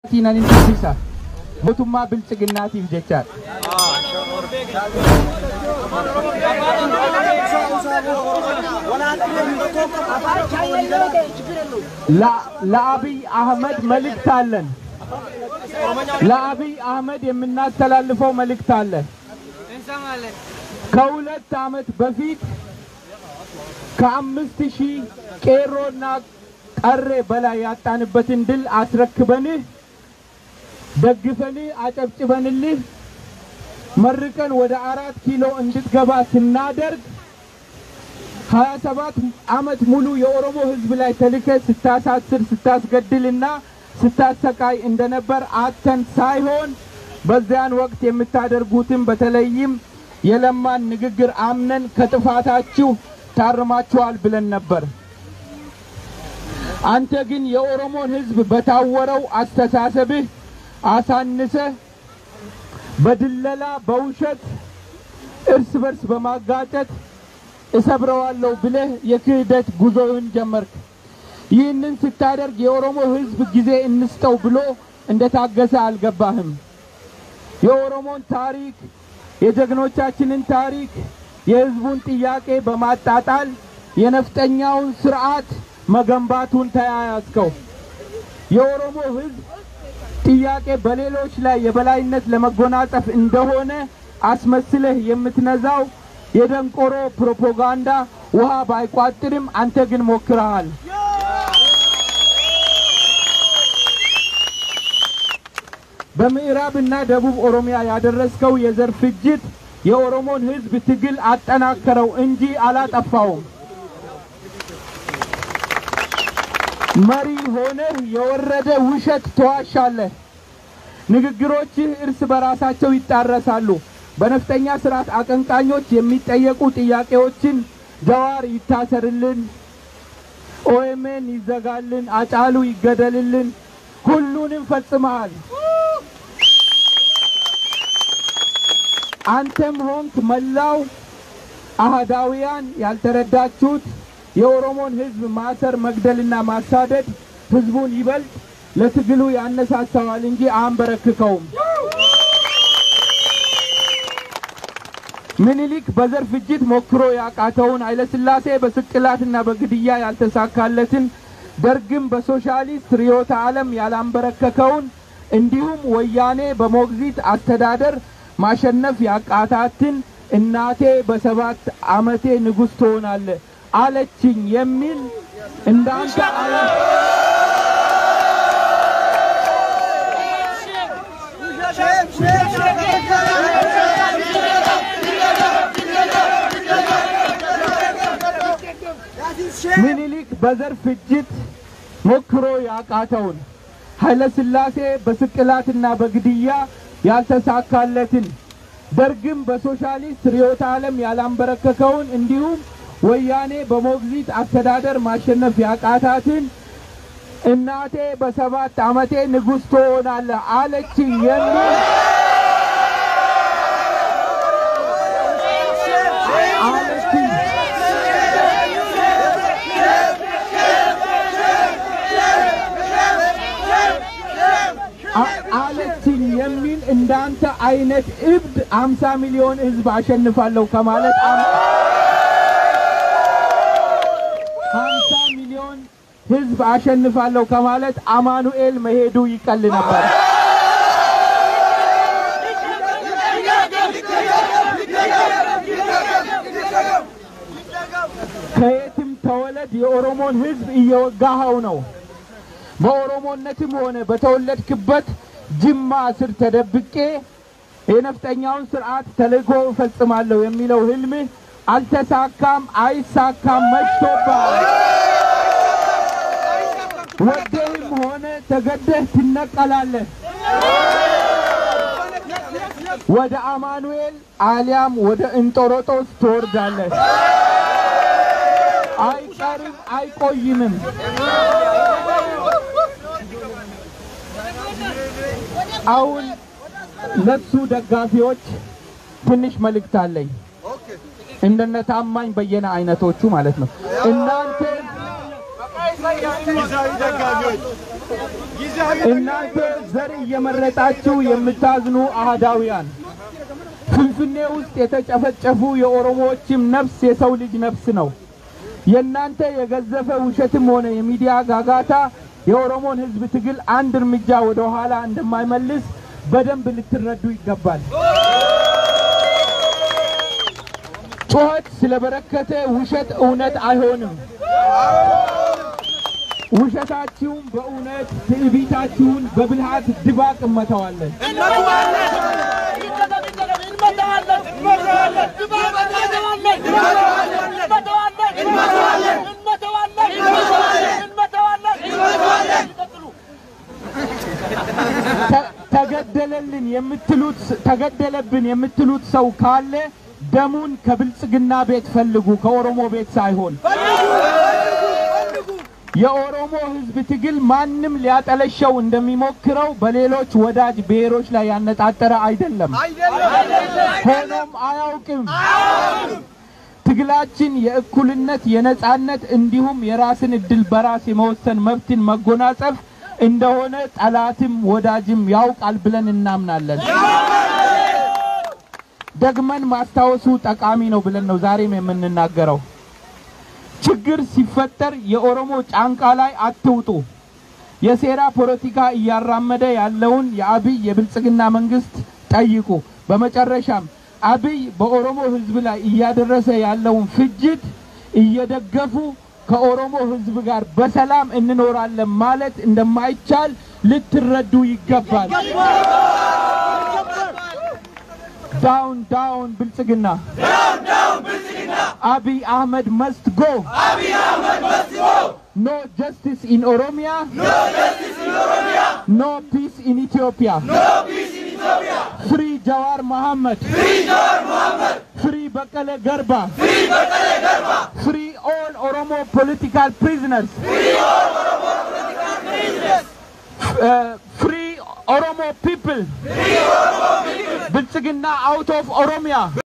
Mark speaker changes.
Speaker 1: ቲናን እንዲሳ ሞቱማ ብልጽግናት ይጀቻል ለአብይ አህመድ መልእክት አለን ለአብይ አህመድ የምናስተላልፈው መልእክት አለ ከሁለት ዓመት በፊት ከ5000 ቄሮና ቀሬ በላይ ያጣንበትን ድል አስረክበን ደግፈን አጨብጭበንልህ መርቀን ወደ 4 ኪሎ እንድትገባ ስናደርግ 27 ዓመት ሙሉ የኦሮሞ ህዝብ ላይ ተልከ ስታሳስር ስታስገድልና ስታሰቃይ እንደነበር አተን ሳይሆን በዚያን ወቅት የምታደርጉትን በተለይም የለማን ንግግር አምነን ከጥፋታችሁ ታርማችኋል ብለን ነበር አንተ ግን የኦሮሞን ህዝብ በታወረው አስተሳሰብህ አሳንሰ በድለላ በውሸት እርስ በርስ በማጋጨት እሰብረዋለሁ ብለህ የክህደት ጉዞህን ጀመርክ ይህንን ስታደርግ የኦሮሞ ህዝብ ጊዜ እንስጠው ብሎ እንደታገሰ አልገባህም የኦሮሞን ታሪክ የጀግኖቻችንን ታሪክ የህዝቡን ጥያቄ በማጣጣል የነፍጠኛውን ስርዓት መገንባቱን ተያያዝከው የኦሮሞ ህዝብ ጥያቄ በሌሎች ላይ የበላይነት ለመጎናጸፍ እንደሆነ አስመስለህ የምትነዛው የደንቆሮ ፕሮፓጋንዳ ውሃ ባይቋጥርም አንተ ግን ሞክረሃል በምዕራብና ደቡብ ኦሮሚያ ያደረስከው የዘር ፍጅት የኦሮሞን ህዝብ ትግል አጠናከረው እንጂ አላጠፋውም መሪ ሆነ የወረደ ውሸት ተዋሻለህ ንግግሮችህ እርስ በራሳቸው ይጣረሳሉ በነፍጠኛ ስርዓት አቀንቃኞች የሚጠየቁ ጥያቄዎችን ጀዋር ይታሰርልን ኦኤምኤን ይዘጋልን አጫሉ ይገደልልን ሁሉንም ፈጽመሃል አንተም ሆንክ መላው አህዳውያን ያልተረዳችሁት የኦሮሞን ህዝብ ማሰር መግደልና ማሳደድ ህዝቡን ይበልጥ ለትግሉ ያነሳሳዋል እንጂ አንበረክከውም ምኒልክ በዘር ፍጅት ሞክሮ ያቃተውን ኃይለ ሥላሴ በስቅላትና በግድያ ያልተሳካለትን ደርግም በሶሻሊስት ርዕዮተ ዓለም ያላንበረከከውን እንዲሁም ወያኔ በሞግዚት አስተዳደር ማሸነፍ ያቃታትን እናቴ በ7 ዓመቴ ንጉስ ትሆናለህ አለችኝ የሚል እንዳንተ ምኒልክ በዘር ፍጅት ሞክሮ ያቃተውን ኃይለ ሥላሴ በስቅላትና በግድያ ያልተሳካለትን ደርግም በሶሻሊስት ርዕዮተ ዓለም ያላንበረከከውን እንዲሁም ወያኔ በሞግዚት አስተዳደር ማሸነፍ ያቃታትን እናቴ በ7 ዓመቴ ንጉስ ትሆናለህ አለችኝ የሚል አለችኝ የሚል እንዳንተ አይነት እብድ 50 ሚሊዮን ህዝብ አሸንፋለሁ ከማለት 50 ሚሊዮን ህዝብ አሸንፋለሁ ከማለት አማኑኤል መሄዱ ይቀል ነበር ከየትም ተወለድ የኦሮሞን ህዝብ እየወጋኸው ነው በኦሮሞነትም ሆነ በተወለድክበት ጅማ ስር ተደብቄ የነፍጠኛውን ስርዓት ተልእኮ ፈጽማለሁ የሚለው ህልም አልተሳካም አይሳካም መሽቶባል ወደህም ሆነ ተገደህ ትነቀላለህ ወደ አማኑኤል አሊያም ወደ እንጦሮጦስ ትወርዳለህ አይቀርም አይቆይምም አሁን ለሱ ደጋፊዎች ትንሽ መልእክት አለኝ እንደነ ታማኝ በየነ አይነቶቹ ማለት ነው እናንተ እናንተ ዘር እየመረጣችሁ የምታዝኑ አህዳውያን ፍንፍኔ ውስጥ የተጨፈጨፉ የኦሮሞዎችም ነፍስ የሰው ልጅ ነፍስ ነው የናንተ የገዘፈ ውሸትም ሆነ የሚዲያ ጋጋታ የኦሮሞን ህዝብ ትግል አንድ እርምጃ ወደ ኋላ እንደማይመልስ በደንብ ልትረዱ ይገባል ጩኸት ስለበረከተ ውሸት እውነት አይሆንም ውሸታችሁን በእውነት ትዕቢታችሁን በብልሃት ድባቅ መተዋለን ተገደለብን የምትሉት ሰው ካለ ደሙን ከብልጽግና ቤት ፈልጉ ከኦሮሞ ቤት ሳይሆን የኦሮሞ ህዝብ ትግል ማንንም ሊያጠለሸው እንደሚሞክረው በሌሎች ወዳጅ ብሔሮች ላይ ያነጣጠረ አይደለም ሆኖም አያውቅም ትግላችን የእኩልነት የነጻነት እንዲሁም የራስን እድል በራስ የመወሰን መብትን መጎናጸፍ እንደሆነ ጠላትም ወዳጅም ያውቃል ብለን እናምናለን ደግመን ማስታወሱ ጠቃሚ ነው ብለን ነው ዛሬም የምንናገረው ችግር ሲፈጠር የኦሮሞ ጫንቃ ላይ አትውጡ የሴራ ፖለቲካ እያራመደ ያለውን የአብይ የብልጽግና መንግስት ጠይቁ በመጨረሻም አብይ በኦሮሞ ህዝብ ላይ እያደረሰ ያለውን ፍጅት እየደገፉ ከኦሮሞ ህዝብ ጋር በሰላም እንኖራለን ማለት እንደማይቻል ልትረዱ ይገባል down Biltzigina Abiy Ahmed must go no justice in Oromia no peace in Ethiopia free Jawar Mohammed free Bakale Garba free all Oromo political prisoners free Oromo people Biltzigina out of Oromia